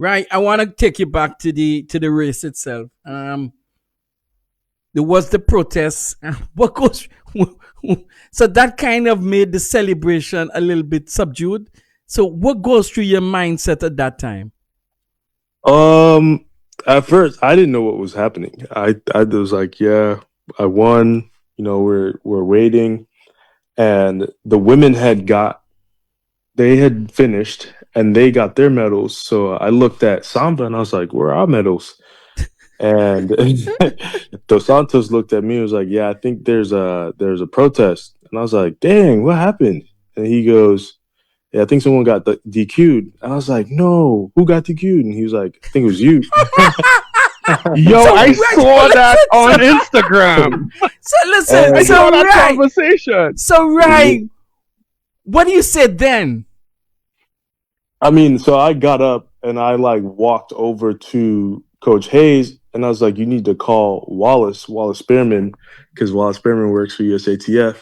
Right. I want to take you back to the race itself. There was the protest. What goes? So that kind of made the celebration a little bit subdued. So what goes through your mindset at that time? Um, at first, I didn't know what was happening. I was like, yeah, I won. We're waiting, and the women they had finished, and they got their medals. So I looked at Samba, and I was like, where are our medals? And Dos Santos looked at me and was like, yeah, I think there's a protest. And I was like, dang, what happened? And he goes, yeah, I think someone got DQ'd. And I was like, no, who got DQ'd? And he was like, I think it was you. Yo, So I right, saw that on listen, Instagram. So listen, I so saw that right, conversation. so right. What do you say then? I mean, so I got up and I like walked over to Coach Hayes and I was like, you need to call Wallace Spearman, because Wallace Spearman works for USATF. I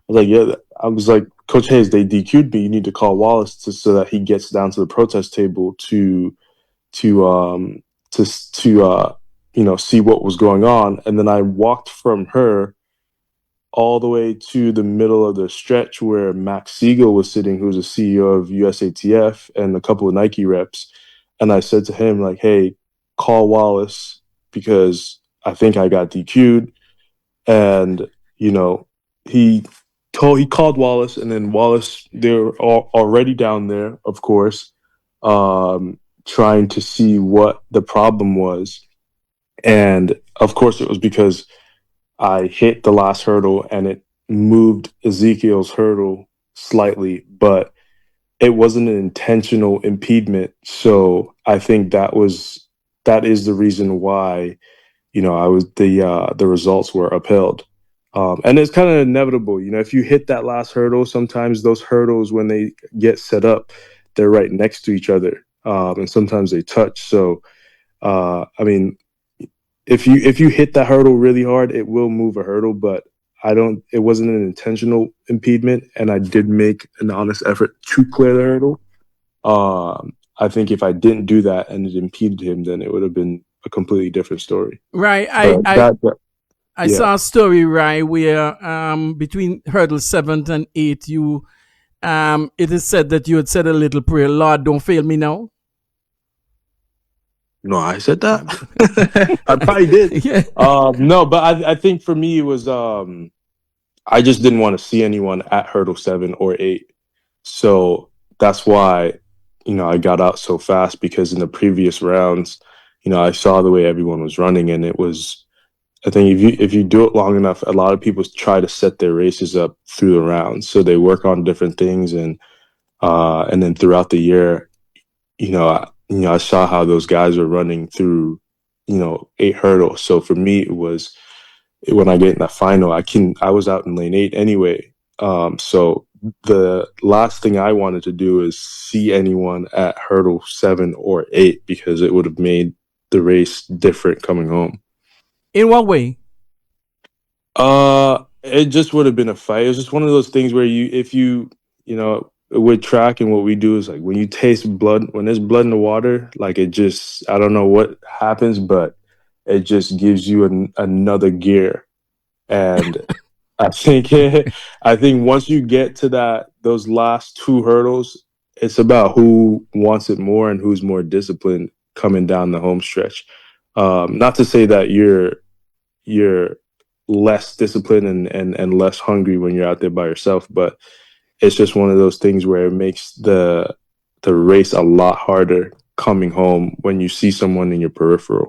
was like, yeah, I was like, Coach Hayes, they DQ'd me. You need to call Wallace so that he gets down to the protest table to see what was going on. And then I walked from her all the way to the middle of the stretch where Max Siegel was sitting, who's the CEO of USATF, and a couple of Nike reps. And I said to him, like, hey, call Wallace because I think I got DQ'd. And, he called Wallace, and then Wallace, they were already down there, of course, trying to see what the problem was. And of course, it was because I hit the last hurdle and it moved Ezekiel's hurdle slightly, but it wasn't an intentional impediment. So I think that is the reason why, I was the results were upheld. And it's kind of inevitable, if you hit that last hurdle, sometimes those hurdles, when they get set up, they're right next to each other. And sometimes they touch. So, I mean, if you hit that hurdle really hard, it will move a hurdle, but it wasn't an intentional impediment, and I did make an honest effort to clear the hurdle. I think if I didn't do that and it impeded him, then it would have been a completely different story. Right. But I yeah. saw a story, right, where between hurdle 7 and 8, you it is said that you had said a little prayer, Lord, don't fail me now. No, I said that. I probably did. Yeah. No, but I think for me it was I just didn't want to see anyone at hurdle 7 or 8. So that's why, I got out so fast, because in the previous rounds, I saw the way everyone was running, and it was, I think if you do it long enough, a lot of people try to set their races up through the rounds. So they work on different things, and then throughout the year, I saw how those guys were running through, 8 hurdles. So for me, it was, when I get in the final, I was out in lane 8 anyway. So the last thing I wanted to do is see anyone at hurdle 7 or 8, because it would have made the race different coming home. In what way? It just would have been a fight. It was just one of those things where with track, and what we do is, like, when you taste blood, when there's blood in the water, like, it just, I don't know what happens, but it just gives you another gear. And I think once you get to those last 2 hurdles, it's about who wants it more and who's more disciplined coming down the home stretch. Not to say that you're less disciplined and less hungry when you're out there by yourself, but it's just one of those things where it makes the race a lot harder coming home when you see someone in your peripheral.